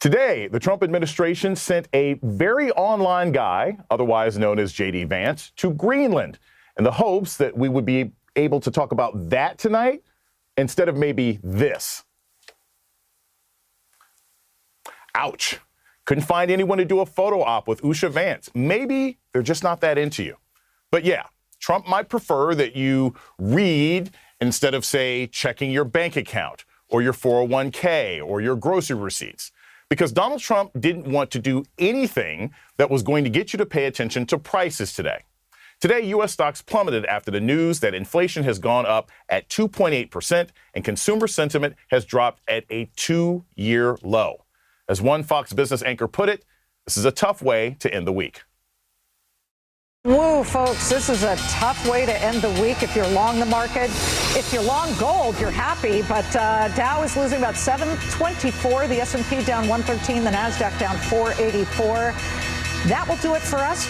Today, the Trump administration sent a very online guy, otherwise known as J.D. Vance, to Greenland in the hopes that we would be able to talk about that tonight instead of maybe this. Ouch. Couldn't find anyone to do a photo op with Usha Vance. Maybe they're just not that into you. But yeah, Trump might prefer that you read instead of, say, checking your bank account or your 401k or your grocery receipts. Because Donald Trump didn't want to do anything that was going to get you to pay attention to prices today. Today, U.S. stocks plummeted after the news that inflation has gone up at 2.8% and consumer sentiment has dropped at a 2-year low. As one Fox Business anchor put it, this is a tough way to end the week. Woo, folks, this is a tough way to end the week if you're long the market. If you're long gold, you're happy, but Dow is losing about 724, the S&P down 113, the NASDAQ down 484. That will do it for us.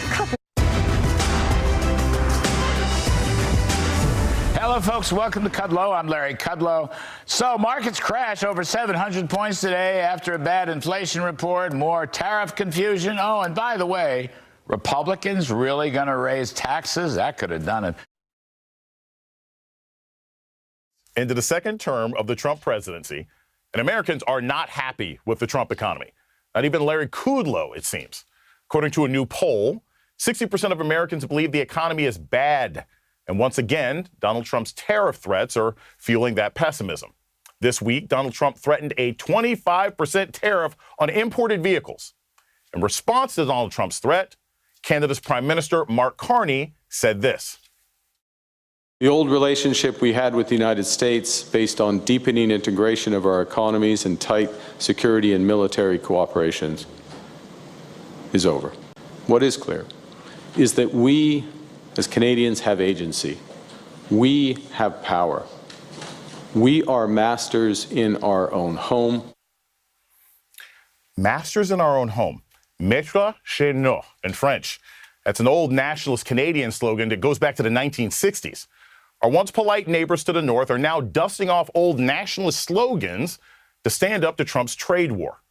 Hello, folks. Welcome to Kudlow. I'm Larry Kudlow. So markets crash over 700 points today after a bad inflation report, more tariff confusion. Oh, and by the way, Republicans really going to raise taxes? That could have done it. Into the second term of the Trump presidency, and Americans are not happy with the Trump economy. Not even Larry Kudlow, it seems. According to a new poll, 60% of Americans believe the economy is bad. And once again, Donald Trump's tariff threats are fueling that pessimism. This week, Donald Trump threatened a 25% tariff on imported vehicles. In response to Donald Trump's threat, Canada's Prime Minister Mark Carney said this. The old relationship we had with the United States, based on deepening integration of our economies and tight security and military cooperation, is over. What is clear is that we, as Canadians, have agency. We have power. We are masters in our own home. Masters in our own home. Maître chez nous in French. That's an old nationalist Canadian slogan that goes back to the 1960s. Our once polite neighbors to the north are now dusting off old nationalist slogans to stand up to Trump's trade war.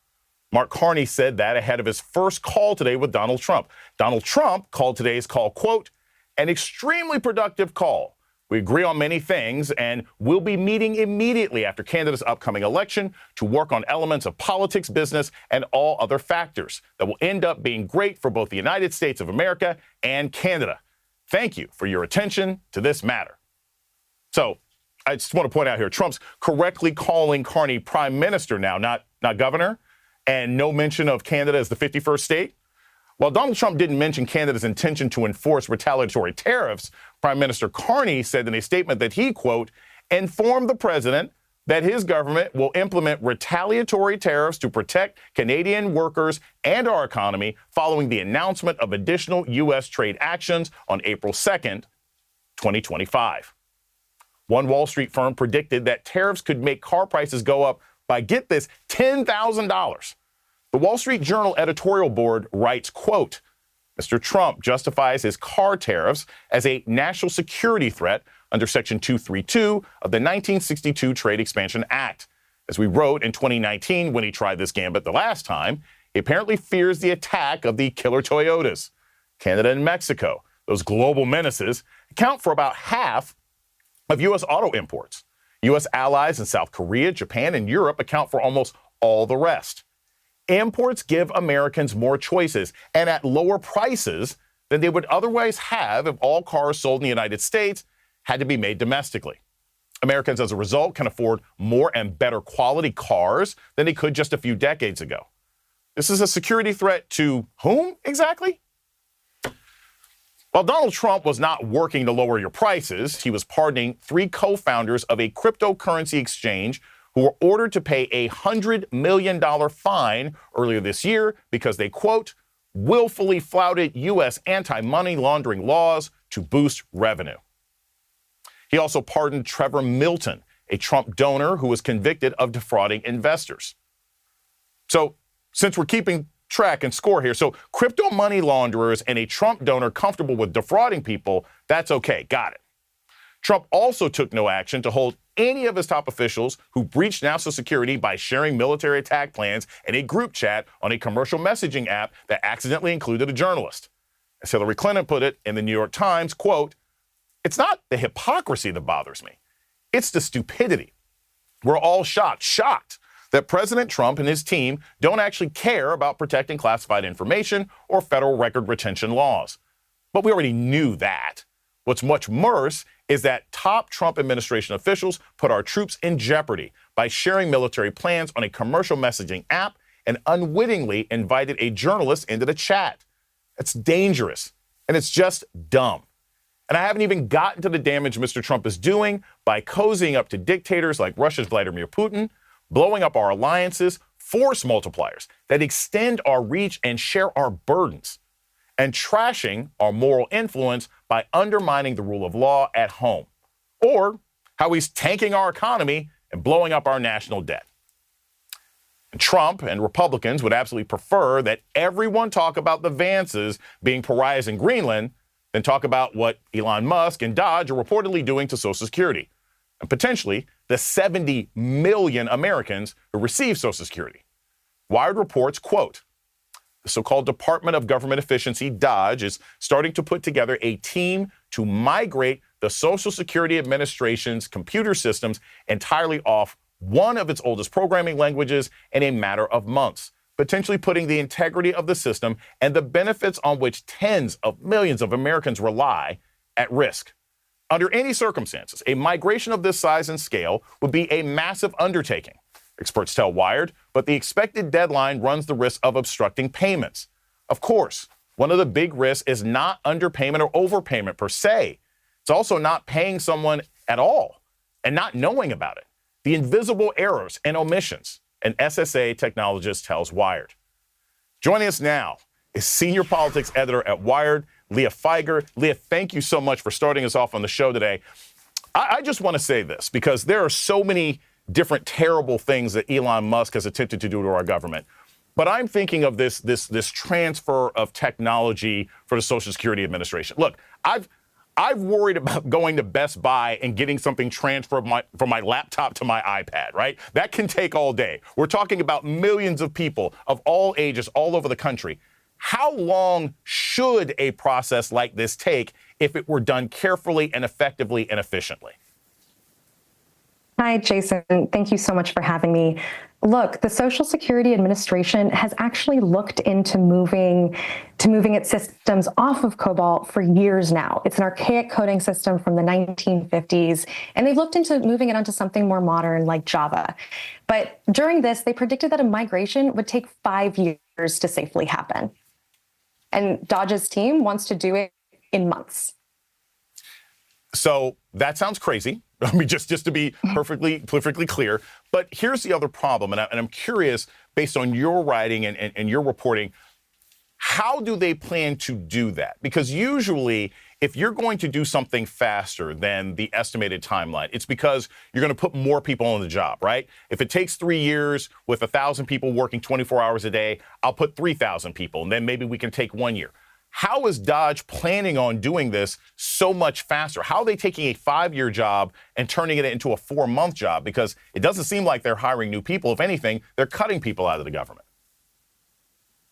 Mark Carney said that ahead of his first call today with Donald Trump. Donald Trump called today's call, quote, an extremely productive call. We agree on many things, and we'll be meeting immediately after Canada's upcoming election to work on elements of politics, business, and all other factors that will end up being great for both the United States of America and Canada. Thank you for your attention to this matter. So I just want to point out here, Trump's correctly calling Carney prime minister now, not governor, and no mention of Canada as the 51st state. While Donald Trump didn't mention Canada's intention to enforce retaliatory tariffs, Prime Minister Carney said in a statement that he, quote, informed the president that his government will implement retaliatory tariffs to protect Canadian workers and our economy following the announcement of additional U.S. trade actions on April 2nd, 2025. One Wall Street firm predicted that tariffs could make car prices go up by, get this, $10,000. The Wall Street Journal editorial board writes, quote, Mr. Trump justifies his car tariffs as a national security threat under Section 232 of the 1962 Trade Expansion Act. As we wrote in 2019 when he tried this gambit the last time, he apparently fears the attack of the killer Toyotas. Canada and Mexico, those global menaces, account for about half of U.S. auto imports. U.S. allies in South Korea, Japan, and Europe account for almost all the rest. Imports give Americans more choices and at lower prices than they would otherwise have if all cars sold in the United States had to be made domestically. Americans, as a result, can afford more and better quality cars than they could just a few decades ago. This is a security threat to whom exactly? While Donald Trump was not working to lower your prices, he was pardoning 3 co-founders of a cryptocurrency exchange who were ordered to pay a $100 million fine earlier this year because they, quote, willfully flouted U.S. anti-money laundering laws to boost revenue. He also pardoned Trevor Milton, a Trump donor who was convicted of defrauding investors. So since we're keeping track and score here, so crypto money launderers and a Trump donor comfortable with defrauding people, that's okay, got it. Trump also took no action to hold any of his top officials who breached national security by sharing military attack plans in a group chat on a commercial messaging app that accidentally included a journalist. As Hillary Clinton put it in the New York Times, quote, "It's not the hypocrisy that bothers me. It's the stupidity. We're all shocked that President Trump and his team don't actually care about protecting classified information or federal record retention laws. But we already knew that. What's much worse is that top Trump administration officials put our troops in jeopardy by sharing military plans on a commercial messaging app and unwittingly invited a journalist into the chat. It's dangerous, and it's just dumb. And I haven't even gotten to the damage Mr. Trump is doing by cozying up to dictators like Russia's Vladimir Putin, blowing up our alliances, force multipliers that extend our reach and share our burdens, and trashing our moral influence by undermining the rule of law at home, or how he's tanking our economy and blowing up our national debt. And Trump and Republicans would absolutely prefer that everyone talk about the Vances being pariahs in Greenland than talk about what Elon Musk and Dodge are reportedly doing to Social Security, and potentially the 70 million Americans who receive Social Security. Wired reports, quote, "The so-called Department of Government Efficiency, Dodge, is starting to put together a team to migrate the Social Security Administration's computer systems entirely off one of its oldest programming languages in a matter of months, potentially putting the integrity of the system and the benefits on which tens of millions of Americans rely at risk. Under any circumstances, a migration of this size and scale would be a massive undertaking," experts tell Wired, but the expected deadline runs the risk of obstructing payments. Of course, one of the big risks is not underpayment or overpayment per se. It's also not paying someone at all and not knowing about it. The invisible errors and omissions, an SSA technologist tells Wired. Joining us now is senior politics editor at Wired, Leah Feiger. Leah, thank you so much for starting us off on the show today. I just want to say this because there are so many different terrible things that Elon Musk has attempted to do to our government. But I'm thinking of this transfer of technology for the Social Security Administration. Look, I've worried about going to Best Buy and getting something transferred from my laptop to my iPad, right? That can take all day. We're talking about millions of people of all ages all over the country. How long should a process like this take if it were done carefully and effectively and efficiently? Hi, Jason. Thank you so much for having me. Look, the Social Security Administration has actually looked into moving its systems off of COBOL for years now. It's an archaic coding system from the 1950s, and they've looked into moving it onto something more modern like Java. But during this, they predicted that a migration would take 5 years to safely happen. And Dodge's team wants to do it in months. So that sounds crazy. I mean, just to be perfectly clear. But here's the other problem, and I'm curious, based on your writing and your reporting, how do they plan to do that? Because usually, if you're going to do something faster than the estimated timeline, it's because you're going to put more people on the job, right? If it takes 3 years with 1,000 people working 24 hours a day, I'll put 3,000 people, and then maybe we can take 1 year. How is Dodge planning on doing this so much faster? How are they taking a 5-year job and turning it into a 4-month job? Because it doesn't seem like they're hiring new people. If anything, they're cutting people out of the government.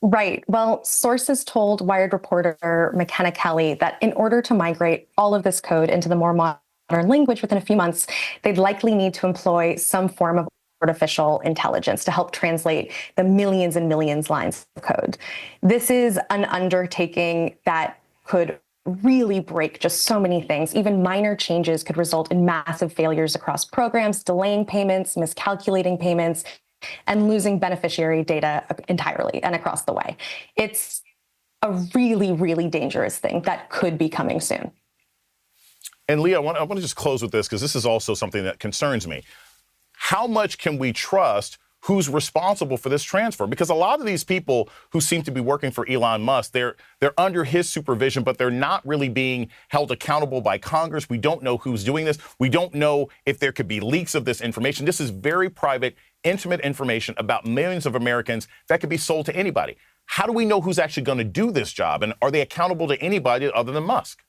Right. Well, sources told Wired reporter McKenna Kelly that in order to migrate all of this code into the more modern language within a few months, they'd likely need to employ some form of artificial intelligence to help translate the millions and millions lines of code. This is an undertaking that could really break just so many things. Even minor changes could result in massive failures across programs, delaying payments, miscalculating payments, and losing beneficiary data entirely and across the way. It's a really, really dangerous thing that could be coming soon. And Leah, I want to just close with this because this is also something that concerns me. How much can we trust who's responsible for this transfer? Because a lot of these people who seem to be working for Elon Musk, they're under his supervision, but they're not really being held accountable by Congress. We don't know who's doing this. We don't know if there could be leaks of this information. This is very private, intimate information about millions of Americans that could be sold to anybody. How do we know who's actually going to do this job? And are they accountable to anybody other than Musk?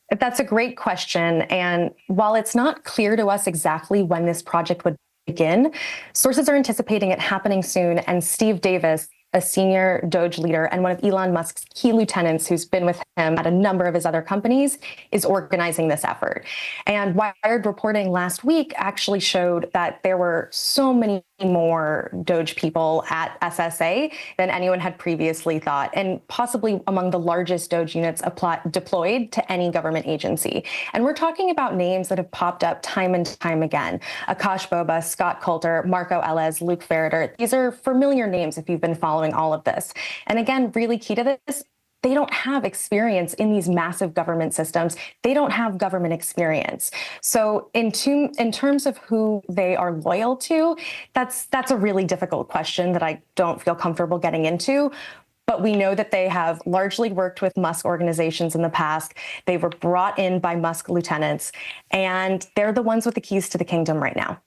That's a great question. And while it's not clear to us exactly when this project would begin, sources are anticipating it happening soon. And Steve Davis, a senior Doge leader and one of Elon Musk's key lieutenants who's been with him at a number of his other companies, is organizing this effort. And Wired reporting last week actually showed that there were so many more Doge people at SSA than anyone had previously thought, and possibly among the largest Doge units deployed to any government agency. And we're talking about names that have popped up time and time again. Akash Boba, Scott Coulter, Marco Elez, Luke Ferreter. These are familiar names if you've been following all of this. And again, really key to this, they don't have experience in these massive government systems. They don't have government experience. So in terms of who they are loyal to, that's a really difficult question that I don't feel comfortable getting into. But we know that they have largely worked with Musk organizations in the past. They were brought in by Musk lieutenants, and they're the ones with the keys to the kingdom right now.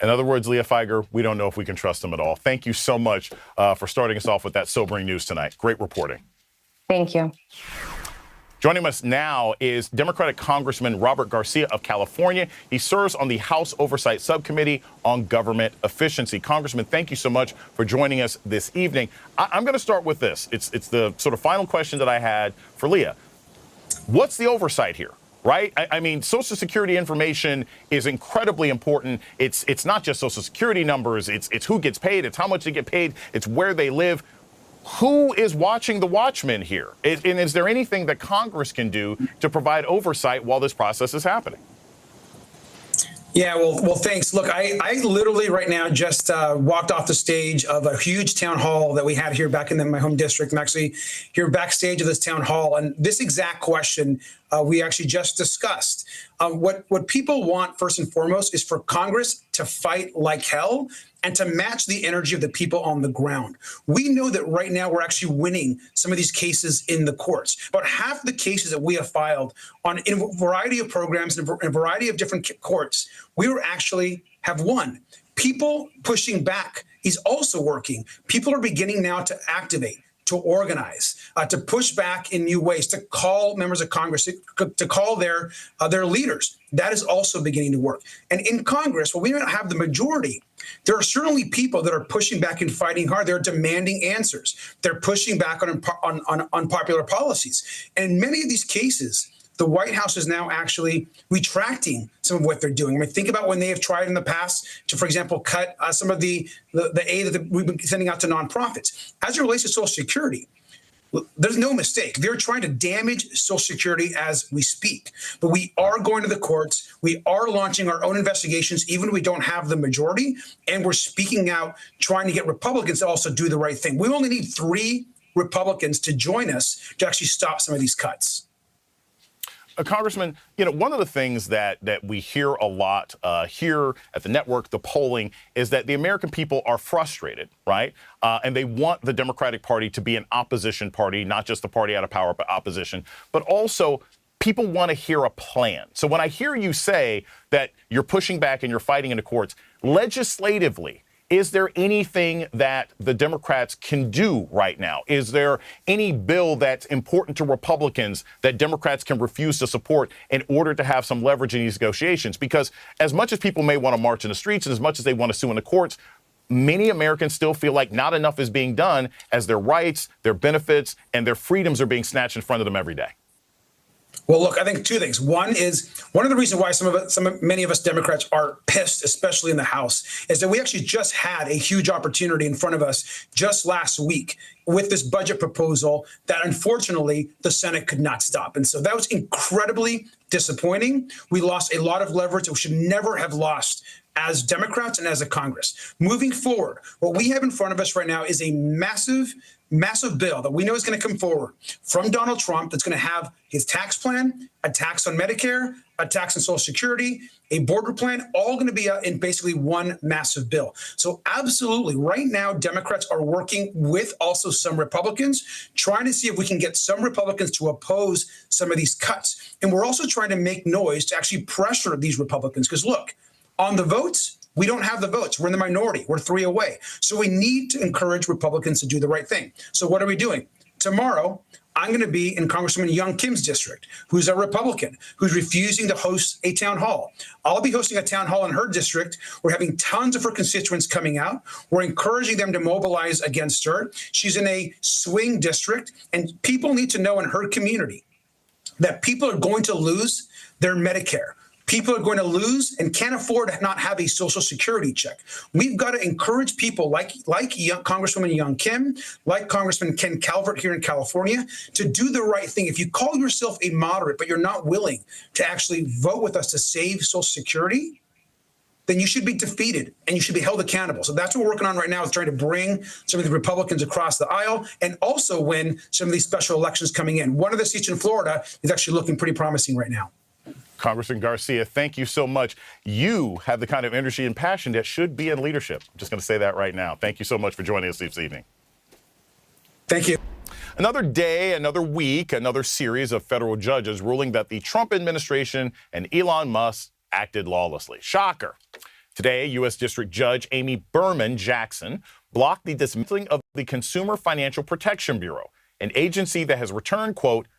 In other words, Leah Feiger, we don't know if we can trust them at all. Thank you so much for starting us off with that sobering news tonight. Great reporting. Thank you. Joining us now is Democratic Congressman Robert Garcia of California. He serves on the House Oversight Subcommittee on Government Efficiency. Congressman, thank you so much for joining us this evening. I'm going to start with this. It's the sort of final question that I had for Leah. What's the oversight here? Right? I mean, Social Security information is incredibly important. It's not just Social Security numbers. It's who gets paid. It's how much they get paid. It's where they live. Who is watching the watchmen here? And is there anything that Congress can do to provide oversight while this process is happening? Yeah, well, thanks. Look, I literally right now just walked off the stage of a huge town hall that we had here back in my home district. I'm actually here backstage of this town hall. And this exact question we actually just discussed. What people want, first and foremost, is for Congress to fight like hell and to match the energy of the people on the ground. We know that right now we're actually winning some of these cases in the courts. About half the cases that we have filed in a variety of programs and a variety of different courts, we have won. People pushing back is also working. People are beginning now to activate, to organize, to push back in new ways, to call members of Congress, to call their leaders. That is also beginning to work. And in Congress, while we don't have the majority, there are certainly people that are pushing back and fighting hard. They're demanding answers. They're pushing back on unpopular policies. And in many of these cases, the White House is now actually retracting some of what they're doing. I mean, think about when they have tried in the past to, for example, cut some of the aid that we've been sending out to nonprofits. As it relates to Social Security, there's no mistake. They're trying to damage Social Security as we speak. But we are going to the courts. We are launching our own investigations, even if we don't have the majority. And we're speaking out, trying to get Republicans to also do the right thing. We only need 3 Republicans to join us to actually stop some of these cuts. Congressman, one of the things that we hear a lot here at the network, the polling, is that the American people are frustrated, right? And they want the Democratic Party to be an opposition party, not just the party out of power, but opposition. But also, people want to hear a plan. So when I hear you say that you're pushing back and you're fighting in the courts, legislatively, is there anything that the Democrats can do right now? Is there any bill that's important to Republicans that Democrats can refuse to support in order to have some leverage in these negotiations? Because as much as people may want to march in the streets and as much as they want to sue in the courts, many Americans still feel like not enough is being done as their rights, their benefits, and their freedoms are being snatched in front of them every day. Well, look, I think 2 things. One of the reasons why many of us Democrats are pissed, especially in the House, is that we actually just had a huge opportunity in front of us just last week with this budget proposal that unfortunately the Senate could not stop. And so that was incredibly disappointing. We lost a lot of leverage that we should never have lost as Democrats and as a Congress. Moving forward, what we have in front of us right now is a massive bill that we know is going to come forward from Donald Trump that's going to have his tax plan, a tax on Medicare, a tax on Social Security, a border plan, all going to be in basically one massive bill. So absolutely, right now, Democrats are working with also some Republicans, trying to see if we can get some Republicans to oppose some of these cuts. And we're also trying to make noise to actually pressure these Republicans. Because look, on the votes, we don't have the votes. We're in the minority. We're 3 away. So we need to encourage Republicans to do the right thing. So what are we doing? Tomorrow, I'm going to be in Congresswoman Young Kim's district, who's a Republican, who's refusing to host a town hall. I'll be hosting a town hall in her district. We're having tons of her constituents coming out. We're encouraging them to mobilize against her. She's in a swing district, and people need to know in her community that people are going to lose their Medicare. People are going to lose and can't afford to not have a Social Security check. We've got to encourage people like Congresswoman Young Kim, like Congressman Ken Calvert here in California, to do the right thing. If you call yourself a moderate, but you're not willing to actually vote with us to save Social Security, then you should be defeated and you should be held accountable. So that's what we're working on right now, is trying to bring some of the Republicans across the aisle and also win some of these special elections coming in. One of the seats in Florida is actually looking pretty promising right now. Congressman Garcia, thank you so much. You have the kind of energy and passion that should be in leadership. I'm just going to say that right now. Thank you so much for joining us this evening. Thank you. Another day, another week, another series of federal judges ruling that the Trump administration and Elon Musk acted lawlessly. Shocker. Today, U.S. District Judge Amy Berman Jackson blocked the dismantling of the Consumer Financial Protection Bureau, an agency that has returned, quote,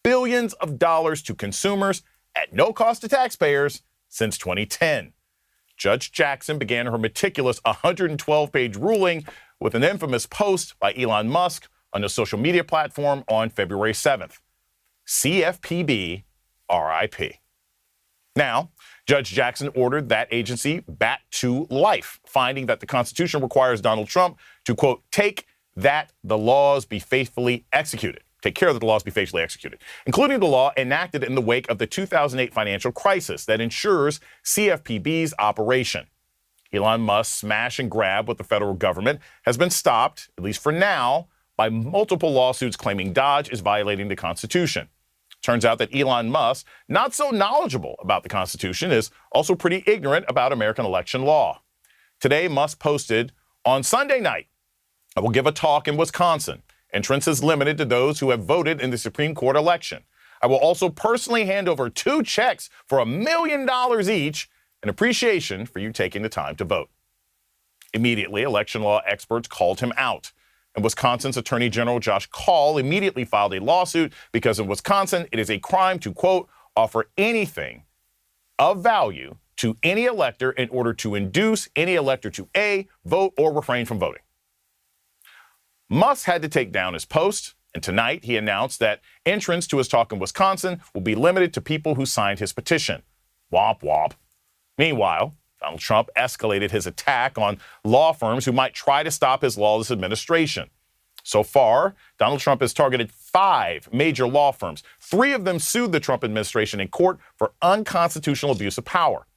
billions of dollars to consumers at no cost to taxpayers since 2010. Judge Jackson began her meticulous 112-page ruling with an infamous post by Elon Musk on the social media platform on February 7th. CFPB, RIP. Now, Judge Jackson ordered that agency back to life, finding that the Constitution requires Donald Trump to, quote, take that the laws be faithfully executed. Take care that the laws be faithfully executed, including the law enacted in the wake of the 2008 financial crisis that ensures CFPB's operation. Elon Musk's smash and grab with the federal government has been stopped, at least for now, by multiple lawsuits claiming Dodge is violating the Constitution. Turns out that Elon Musk, not so knowledgeable about the Constitution, is also pretty ignorant about American election law. Today, Musk posted, on Sunday night, I will give a talk in Wisconsin. Entrance is limited to those who have voted in the Supreme Court election. I will also personally hand over 2 checks for $1 million each, in appreciation for you taking the time to vote. Immediately, election law experts called him out. And Wisconsin's Attorney General Josh Kaul immediately filed a lawsuit because in Wisconsin, it is a crime to, quote, offer anything of value to any elector in order to induce any elector to A, vote or refrain from voting. Musk had to take down his post, and tonight he announced that entrance to his talk in Wisconsin will be limited to people who signed his petition. Womp womp. Meanwhile, Donald Trump escalated his attack on law firms who might try to stop his lawless administration. So far, Donald Trump has targeted 5 major law firms. 3 of them sued the Trump administration in court for unconstitutional abuse of power.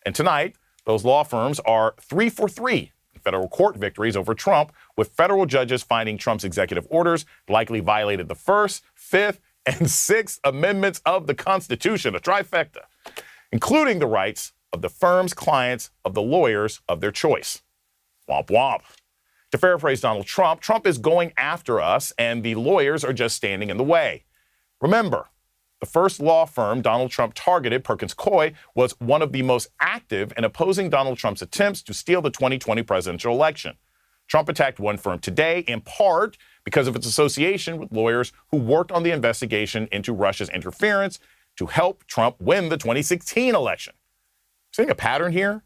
And tonight, those law firms are 3 for 3 federal court victories over Trump, with federal judges finding Trump's executive orders likely violated the First, Fifth, and 6th Amendments of the Constitution, a trifecta, including the rights of the firm's clients of the lawyers of their choice. Womp womp. To paraphrase Donald Trump, Trump is going after us and the lawyers are just standing in the way. Remember, the first law firm Donald Trump targeted, Perkins Coie, was one of the most active in opposing Donald Trump's attempts to steal the 2020 presidential election. Trump attacked one firm today, in part because of its association with lawyers who worked on the investigation into Russia's interference to help Trump win the 2016 election. Seeing a pattern here?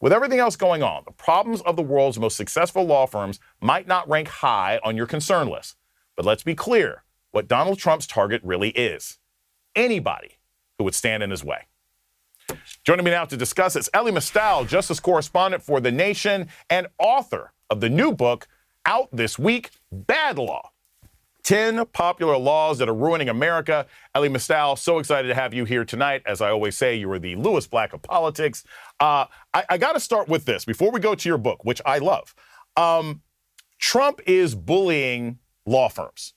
With everything else going on, the problems of the world's most successful law firms might not rank high on your concern list. But let's be clear what Donald Trump's target really is. Anybody who would stand in his way. Joining me now to discuss it's Elie Mystal, justice correspondent for The Nation and author of the new book out this week, Bad Law, 10 popular laws that are ruining America. Elie Mystal, so excited to have you here tonight. As I always say, you are the Lewis Black of politics. I got to start with this before we go to your book, which I love. Trump is bullying law firms.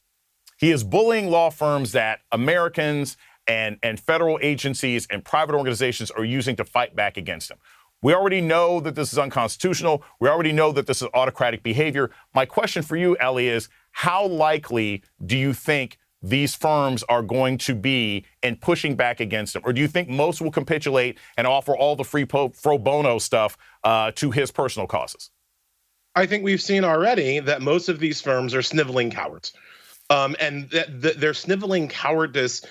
He is bullying law firms that Americans and federal agencies and private organizations are using to fight back against him. We already know that this is unconstitutional. We already know that this is autocratic behavior. My question for you, Elie, is how likely do you think these firms are going to be in pushing back against him? Or do you think most will capitulate and offer all the free pro bono stuff to his personal causes? I think we've seen already that most of these firms are sniveling cowards. And their sniveling cowardice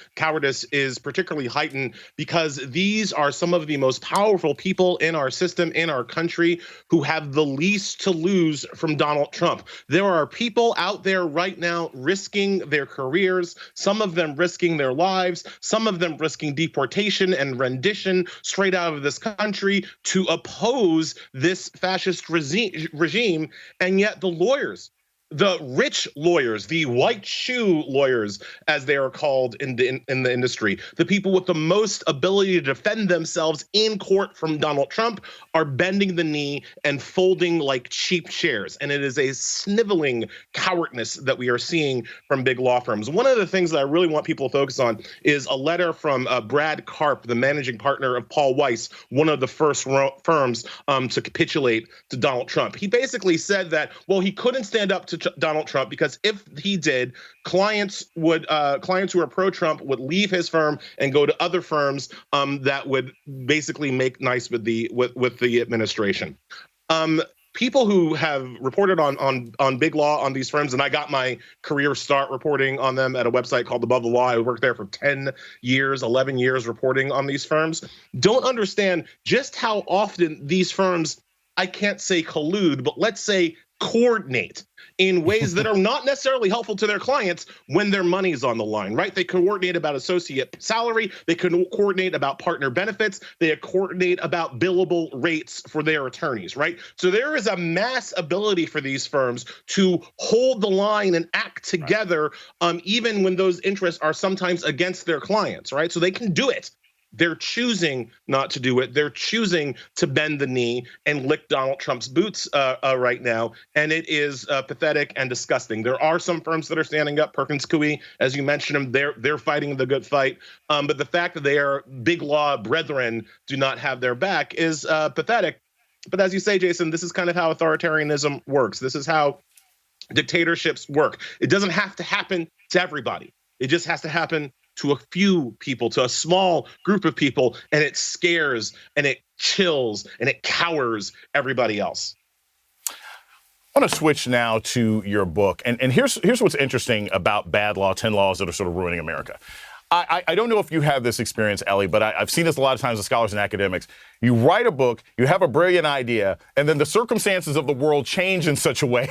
is particularly heightened because these are some of the most powerful people in our system, in our country, who have the least to lose from Donald Trump. There are people out there right now risking their careers, some of them risking their lives, some of them risking deportation and rendition straight out of this country to oppose this fascist regime. And yet the lawyers, the rich lawyers, the white shoe lawyers, as they are called in the industry, the people with the most ability to defend themselves in court from Donald Trump, are bending the knee and folding like cheap chairs. And it is a sniveling cowardness that we are seeing from big law firms. One of the things that I really want people to focus on is a letter from Brad Karp, the managing partner of Paul Weiss, one of the first firms to capitulate to Donald Trump. He basically said that, well, he couldn't stand up to Donald Trump because if he did, clients who are pro-Trump would leave his firm and go to other firms that would basically make nice with the administration. People who have reported on big law on these firms, and I got my career start reporting on them at a website called Above the Law. I worked there for 10 years, 11 years reporting on these firms, don't understand just how often these firms, I can't say collude, but let's say coordinate in ways that are not necessarily helpful to their clients when their money's on the line, right? They coordinate about associate salary. They can coordinate about partner benefits. They coordinate about billable rates for their attorneys, right? So there is a mass ability for these firms to hold the line and act together, even when those interests are sometimes against their clients, right? So they can do it. They're choosing not to do it. They're choosing to bend the knee and lick Donald Trump's boots right now. And it is pathetic and disgusting. There are some firms that are standing up. Perkins Coie, as you mentioned them, they're fighting the good fight. But the fact that their big law brethren do not have their back is pathetic. But as you say, Jason, this is kind of how authoritarianism works. This is how dictatorships work. It doesn't have to happen to everybody. It just has to happen to a few people, to a small group of people, and it scares and it chills and it cowers everybody else. I want to switch now to your book. And here's what's interesting about bad law, 10 laws that are sort of ruining America. I don't know if you have this experience, Ellie, but I've seen this a lot of times with scholars and academics. You write a book, you have a brilliant idea, and then the circumstances of the world change in such a way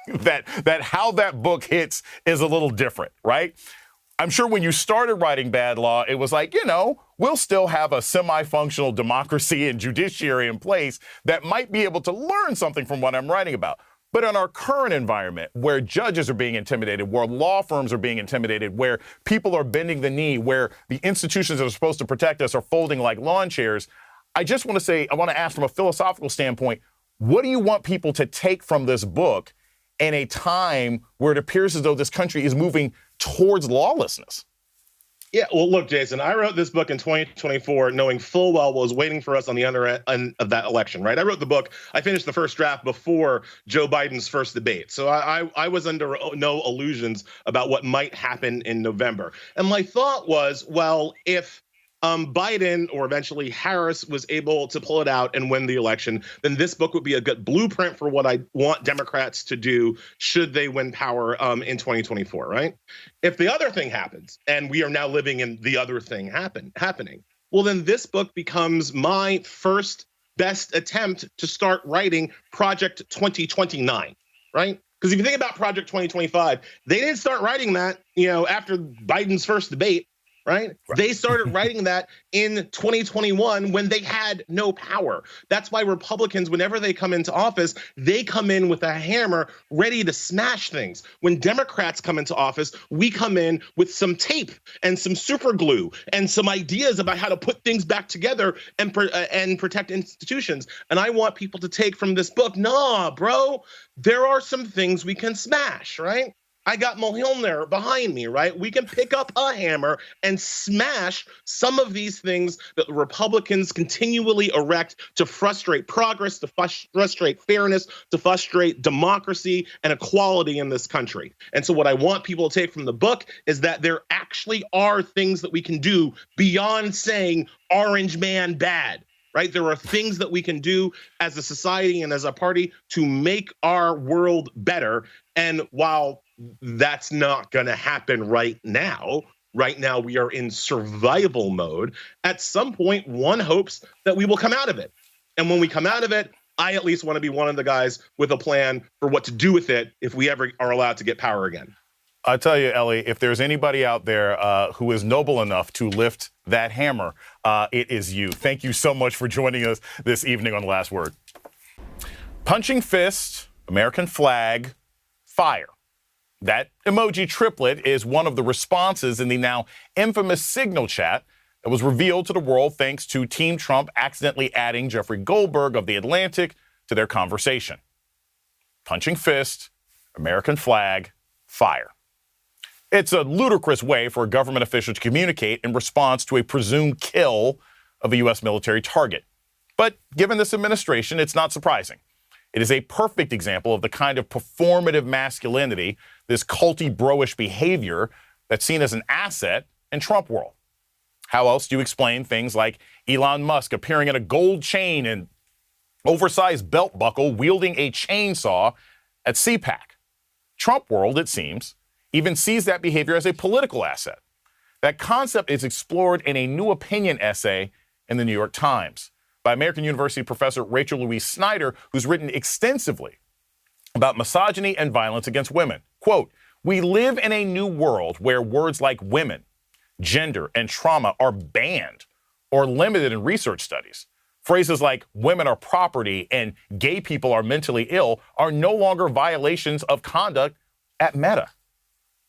that how that book hits is a little different, right? I'm sure when you started writing bad law, it was like, we'll still have a semi-functional democracy and judiciary in place that might be able to learn something from what I'm writing about. But in our current environment, where judges are being intimidated, where law firms are being intimidated, where people are bending the knee, where the institutions that are supposed to protect us are folding like lawn chairs, I want to ask from a philosophical standpoint, what do you want people to take from this book in a time where it appears as though this country is moving towards lawlessness? Yeah, well, look, Jason, I wrote this book in 2024 knowing full well what was waiting for us on the other end of that election, right? I wrote the book, I finished the first draft before Joe Biden's first debate. So I was under no illusions about what might happen in November. And my thought was, well, if Biden or eventually Harris was able to pull it out and win the election, then this book would be a good blueprint for what I want Democrats to do should they win power in 2024, right? If the other thing happens, and we are now living in the other thing happening, well, then this book becomes my first best attempt to start writing Project 2029, right? Because if you think about Project 2025, they didn't start writing that, after Biden's first debate. Right? They started writing that in 2021 when they had no power. That's why Republicans, whenever they come into office, they come in with a hammer ready to smash things. When Democrats come into office, we come in with some tape and some super glue and some ideas about how to put things back together and protect institutions. And I want people to take from this book, nah, bro, there are some things we can smash, right? I got Mohilner behind me, right? We can pick up a hammer and smash some of these things that Republicans continually erect to frustrate progress, to frustrate fairness, to frustrate democracy and equality in this country. And so what I want people to take from the book is that there actually are things that we can do beyond saying orange man bad. right? There are things that we can do as a society and as a party to make our world better. And while that's not going to happen right now we are in survival mode. At some point, one hopes that we will come out of it. And when we come out of it, I at least want to be one of the guys with a plan for what to do with it if we ever are allowed to get power again. I tell you, Ellie, if there's anybody out there who is noble enough to lift that hammer, it is you. Thank you so much for joining us this evening on The Last Word. Punching fist, American flag, fire. That emoji triplet is one of the responses in the now infamous Signal chat that was revealed to the world thanks to Team Trump accidentally adding Jeffrey Goldberg of The Atlantic to their conversation. Punching fist, American flag, fire. It's a ludicrous way for a government official to communicate in response to a presumed kill of a U.S. military target. But given this administration, it's not surprising. It is a perfect example of the kind of performative masculinity, this culty bro-ish behavior that's seen as an asset in Trump world. How else do you explain things like Elon Musk appearing in a gold chain and oversized belt buckle wielding a chainsaw at CPAC? Trump world, it seems, even sees that behavior as a political asset. That concept is explored in a new opinion essay in the New York Times by American University professor Rachel Louise Snyder, who's written extensively about misogyny and violence against women. Quote, "We live in a new world where words like women, gender, and trauma are banned or limited in research studies. Phrases like women are property and gay people are mentally ill are no longer violations of conduct at Meta.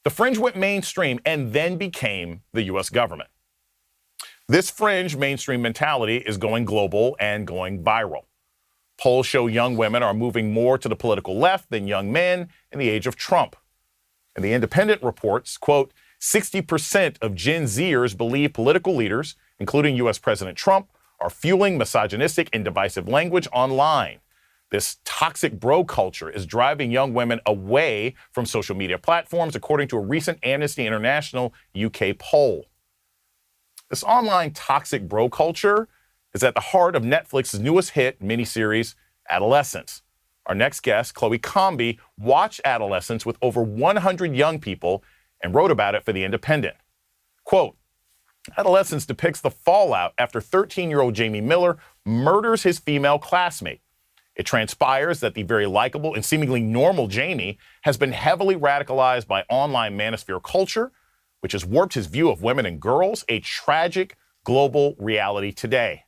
The fringe went mainstream and then became the U.S. government. This fringe mainstream mentality is going global and going viral. Polls show young women are moving more to the political left than young men in the age of Trump. And The Independent reports, quote, 60% of Gen Zers believe political leaders, including U.S. President Trump, are fueling misogynistic and divisive language online. This toxic bro culture is driving young women away from social media platforms, according to a recent Amnesty International UK poll. This online toxic bro culture is at the heart of Netflix's newest hit miniseries, Adolescence. Our next guest, Chloe Comby, watched Adolescence with over 100 young people and wrote about it for The Independent. Quote, Adolescence depicts the fallout after 13-year-old Jamie Miller murders his female classmate. It transpires that the very likable and seemingly normal Jamie has been heavily radicalized by online manosphere culture, which has warped his view of women and girls, a tragic global reality today.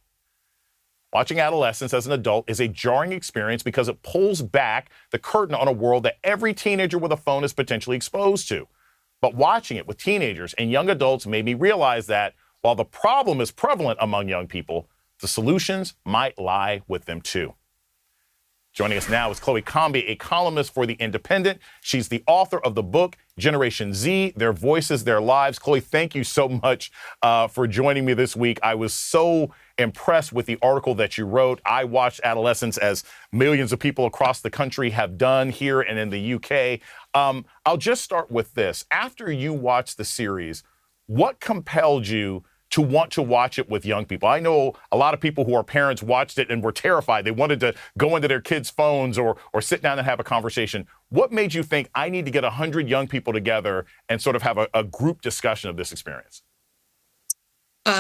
Watching Adolescence as an adult is a jarring experience because it pulls back the curtain on a world that every teenager with a phone is potentially exposed to. But watching it with teenagers and young adults made me realize that while the problem is prevalent among young people, the solutions might lie with them too. Joining us now is Chloe Comby, a columnist for The Independent. She's the author of the book, Generation Z, Their Voices, Their Lives. Chloe, thank you so much for joining me this week. I was so impressed with the article that you wrote. I watched Adolescence, as millions of people across the country have done here and in the UK. I'll just start with this. After you watched the series, what compelled you to want to watch it with young people? I know a lot of people who are parents watched it and were terrified. They wanted to go into their kids' phones or sit down and have a conversation. What made you think I need to get 100 young people together and sort of have a group discussion of this experience?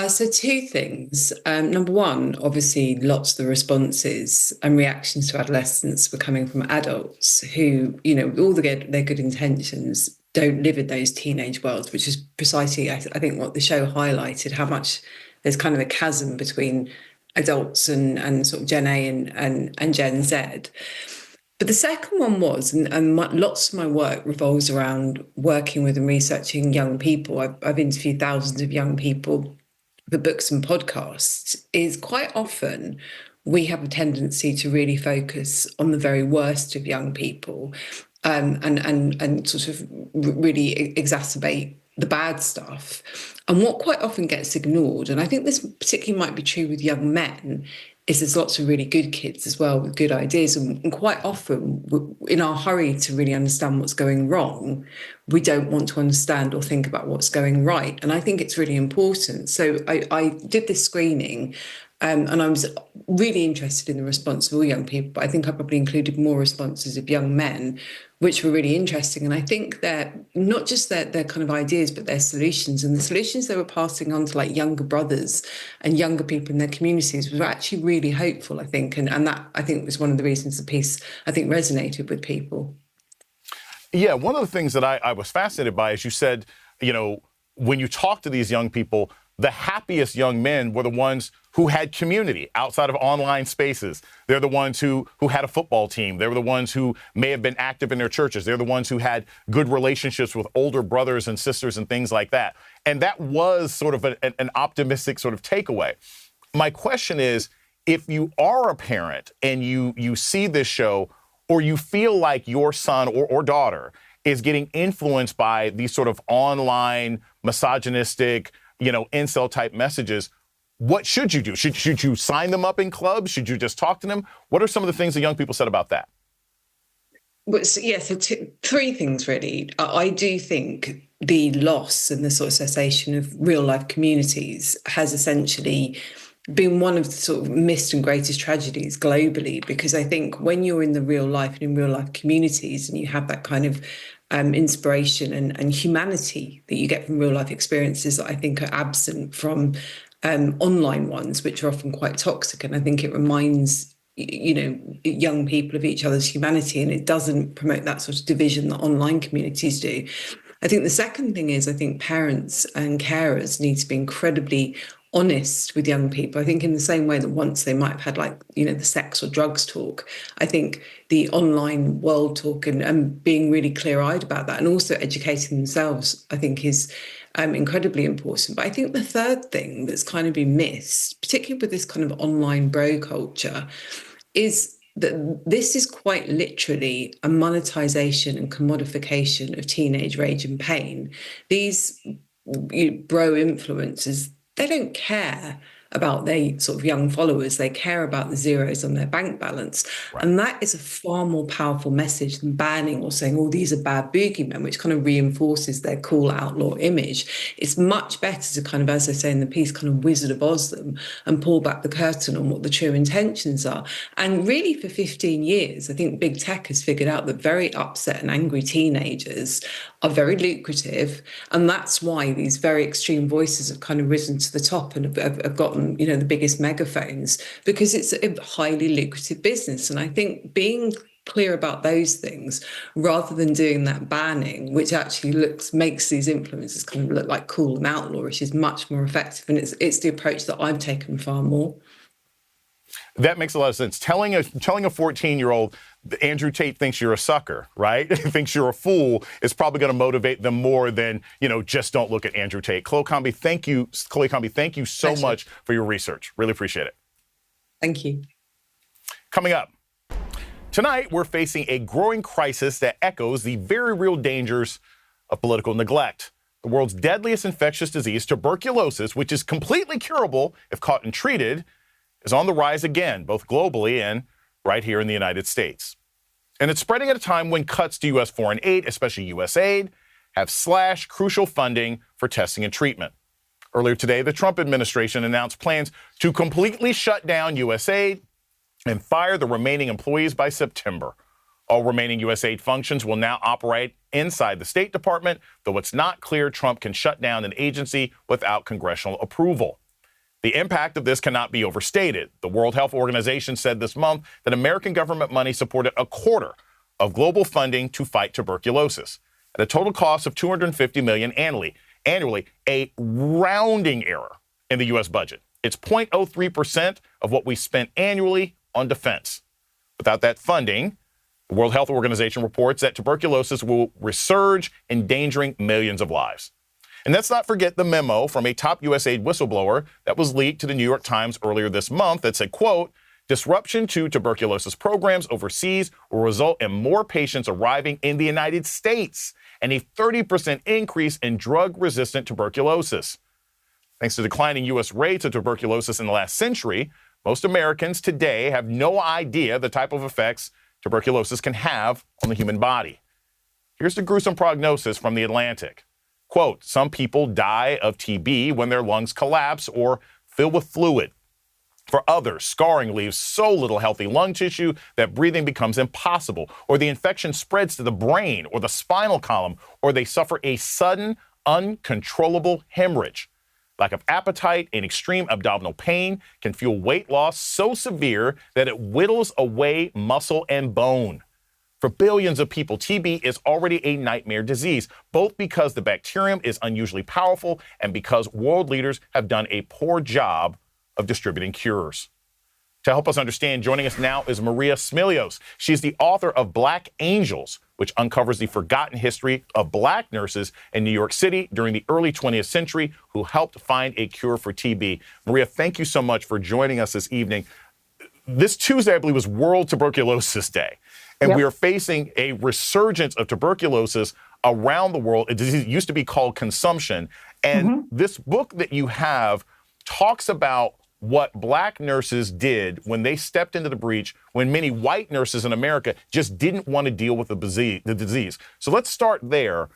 So two things. Number one, obviously, lots of the responses and reactions to adolescents were coming from adults who, you know, all their good intentions don't live in those teenage worlds, which is precisely, I think, what the show highlighted, how much there's kind of a chasm between adults and sort of Gen A and Gen Z. But the second one was, lots of my work revolves around working with and researching young people. I've interviewed thousands of young people for books and podcasts, is quite often we have a tendency to really focus on the very worst of young people and sort of really exacerbate the bad stuff. And what quite often gets ignored, and I think this particularly might be true with young men, is there's lots of really good kids as well with good ideas. And quite often, in our hurry to really understand what's going wrong, we don't want to understand or think about what's going right. And I think it's really important. So I did this screening And I was really interested in the response of all young people, but I think I probably included more responses of young men, which were really interesting. And I think that not just their kind of ideas, but their solutions, and the solutions they were passing on to like younger brothers and younger people in their communities were actually really hopeful, I think. And that, I think, was one of the reasons the piece, I think, resonated with people. Yeah, one of the things that I was fascinated by is you said, when you talk to these young people, the happiest young men were the ones who had community outside of online spaces. They're the ones who had a football team. They were the ones who may have been active in their churches. They're the ones who had good relationships with older brothers and sisters and things like that. And that was sort of an optimistic sort of takeaway. My question is, if you are a parent and you see this show, or you feel like your son or daughter is getting influenced by these sort of online misogynistic, incel type messages, what should you do? Should you sign them up in clubs? Should you just talk to them? What are some of the things that young people said about that? Well, so three things really. I do think the loss and the sort of cessation of real life communities has essentially been one of the sort of missed and greatest tragedies globally, because I think when you're in the real life and in real life communities and you have that kind of inspiration and humanity that you get from real life experiences that I think are absent from online ones, which are often quite toxic. And I think it reminds young people of each other's humanity, and it doesn't promote that sort of division that online communities do. I think the second thing is, I think parents and carers need to be incredibly honest with young people. I think in the same way that once they might have had the sex or drugs talk, I think the online world talk and being really clear-eyed about that, and also educating themselves, I think is incredibly important. But I think the third thing that's kind of been missed, particularly with this kind of online bro culture, is that this is quite literally a monetization and commodification of teenage rage and pain. These bro influencers, they don't care about their sort of young followers. They care about the zeros on their bank balance. Right. And that is a far more powerful message than banning or saying, these are bad boogeymen, which kind of reinforces their cool outlaw image. It's much better to kind of, as I say in the piece, kind of Wizard of Oz them and pull back the curtain on what the true intentions are. And really for 15 years, I think big tech has figured out that very upset and angry teenagers are very lucrative. And that's why these very extreme voices have kind of risen to the top and have gotten, the biggest megaphones, because it's a highly lucrative business. And I think being clear about those things rather than doing that banning, which actually makes these influencers kind of look like cool and outlawish, is much more effective. And it's the approach that I've taken far more. That makes a lot of sense. Telling a 14-year-old Andrew Tate thinks you're a sucker, right? Thinks you're a fool is probably going to motivate them more than, just don't look at Andrew Tate. Chloe Combe, thank you so much for your research. Really appreciate it. Thank you. Coming up, tonight we're facing a growing crisis that echoes the very real dangers of political neglect. The world's deadliest infectious disease, tuberculosis, which is completely curable if caught and treated, is on the rise again, both globally and right here in the United States. And it's spreading at a time when cuts to U.S. foreign aid, especially USAID, have slashed crucial funding for testing and treatment. Earlier today, the Trump administration announced plans to completely shut down USAID and fire the remaining employees by September. All remaining USAID functions will now operate inside the State Department, though it's not clear Trump can shut down an agency without congressional approval. The impact of this cannot be overstated. The World Health Organization said this month that American government money supported a quarter of global funding to fight tuberculosis at a total cost of $250 million annually, a rounding error in the U.S. budget. It's 0.03% of what we spent annually on defense. Without that funding, the World Health Organization reports that tuberculosis will resurge, endangering millions of lives. And let's not forget the memo from a top USAID whistleblower that was leaked to the New York Times earlier this month that said, quote, disruption to tuberculosis programs overseas will result in more patients arriving in the United States and a 30% increase in drug-resistant tuberculosis. Thanks to declining U.S. rates of tuberculosis in the last century, most Americans today have no idea the type of effects tuberculosis can have on the human body. Here's the gruesome prognosis from The Atlantic. Quote, some people die of TB when their lungs collapse or fill with fluid. For others, scarring leaves so little healthy lung tissue that breathing becomes impossible, or the infection spreads to the brain or the spinal column, or they suffer a sudden, uncontrollable hemorrhage. Lack of appetite and extreme abdominal pain can fuel weight loss so severe that it whittles away muscle and bone. For billions of people, TB is already a nightmare disease, both because the bacterium is unusually powerful and because world leaders have done a poor job of distributing cures. To help us understand, joining us now is Maria Smilios. She's the author of Black Angels, which uncovers the forgotten history of Black nurses in New York City during the early 20th century who helped find a cure for TB. Maria, thank you so much for joining us this evening. This Tuesday, I believe, was World Tuberculosis Day, and we are facing a resurgence of tuberculosis around the world. A disease used to be called consumption, and this book that you have talks about what Black nurses did when they stepped into the breach, when many white nurses in America just didn't want to deal with the disease. So let's start there.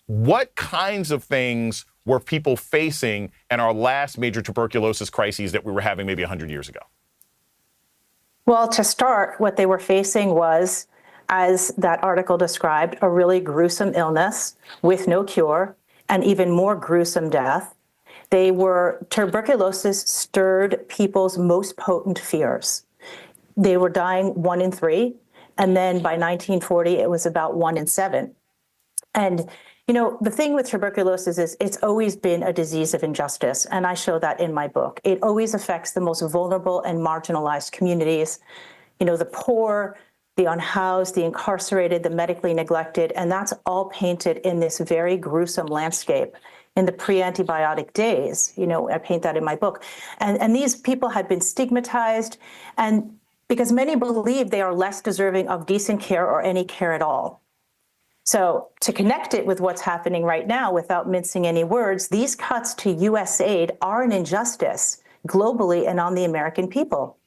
What kinds of things were people facing in our last major tuberculosis crises that we were having maybe 100 years ago? Well, to start, what they were facing was, as that article described, a really gruesome illness with no cure and even more gruesome death. Tuberculosis stirred people's most potent fears. They were dying 1 in 3, and then by 1940, it was about 1 in 7. And, you know, the thing with tuberculosis is it's always been a disease of injustice, and I show that in my book. It always affects the most vulnerable and marginalized communities, you know, the poor, the unhoused, the incarcerated, the medically neglected, and that's all painted in this very gruesome landscape. In the pre-antibiotic days, you know, I paint that in my book. And these people had been stigmatized, and because many believe they are less deserving of decent care or any care at all. So to connect it with what's happening right now, without mincing any words, these cuts to U.S. aid are an injustice globally and on the American people.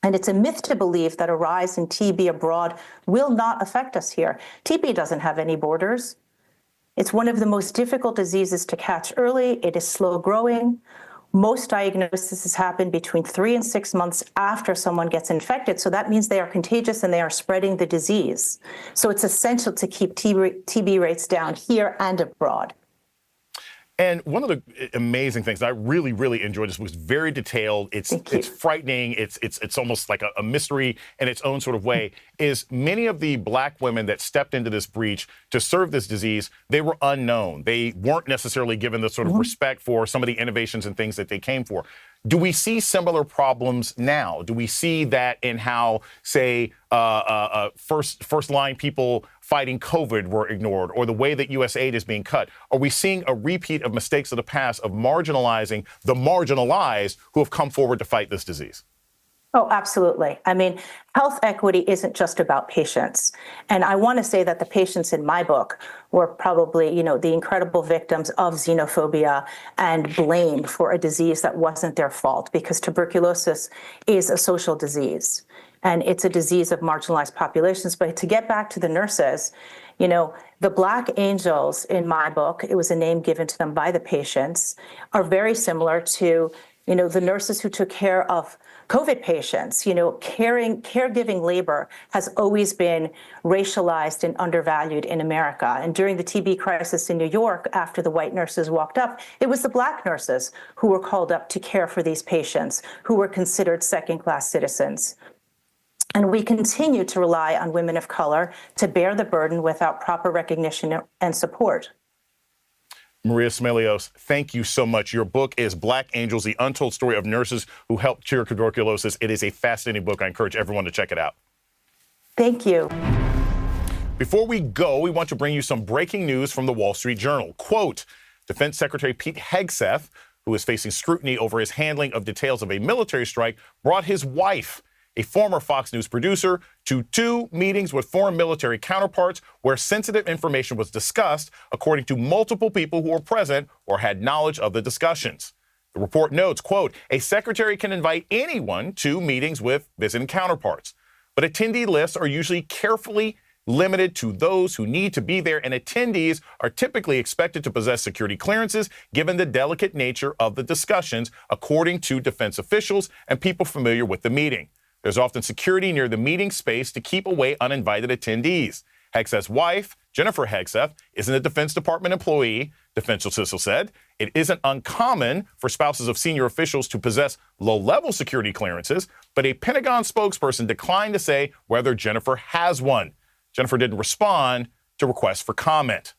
And it's a myth to believe that a rise in TB abroad will not affect us here. TB doesn't have any borders. It's one of the most difficult diseases to catch early. It is slow growing. Most diagnoses happen between 3 and 6 months after someone gets infected. So that means they are contagious and they are spreading the disease. So it's essential to keep TB rates down here and abroad. And one of the amazing things I really, really enjoyed this was very detailed. It's frightening. It's almost like a mystery in its own sort of way. Is many of the Black women that stepped into this breach to serve this disease, they were unknown. They weren't necessarily given the sort of respect for some of the innovations and things that they came for. Do we see similar problems now? Do we see that in how, say, first-line people fighting COVID were ignored, or the way that U.S. aid is being cut? Are we seeing a repeat of mistakes of the past of marginalizing the marginalized who have come forward to fight this disease? Oh, absolutely. I mean, health equity isn't just about patients. And I want to say that the patients in my book were probably, you know, the incredible victims of xenophobia and blame for a disease that wasn't their fault, because tuberculosis is a social disease and it's a disease of marginalized populations. But to get back to the nurses, you know, the Black Angels in my book, it was a name given to them by the patients, are very similar to, you know, the nurses who took care of COVID patients. You know, caregiving labor has always been racialized and undervalued in America. And during the TB crisis in New York, after the white nurses walked up, it was the Black nurses who were called up to care for these patients, who were considered second-class citizens. And we continue to rely on women of color to bear the burden without proper recognition and support. Maria Smilios, thank you so much. Your book is Black Angels, the untold story of nurses who helped cure tuberculosis. It is a fascinating book. I encourage everyone to check it out. Thank you. Before we go, we want to bring you some breaking news from the Wall Street Journal. Quote, Defense Secretary Pete Hegseth, who is facing scrutiny over his handling of details of a military strike, brought his wife, a former Fox News producer, to 2 meetings with foreign military counterparts where sensitive information was discussed, according to multiple people who were present or had knowledge of the discussions. The report notes, quote, a secretary can invite anyone to meetings with visiting counterparts, but attendee lists are usually carefully limited to those who need to be there, and attendees are typically expected to possess security clearances given the delicate nature of the discussions, according to defense officials and people familiar with the meeting. There's often security near the meeting space to keep away uninvited attendees. Hegseth's wife, Jennifer Hegseth, isn't a Defense Department employee, defense official said. It isn't uncommon for spouses of senior officials to possess low-level security clearances, but a Pentagon spokesperson declined to say whether Jennifer has one. Jennifer didn't respond to requests for comment.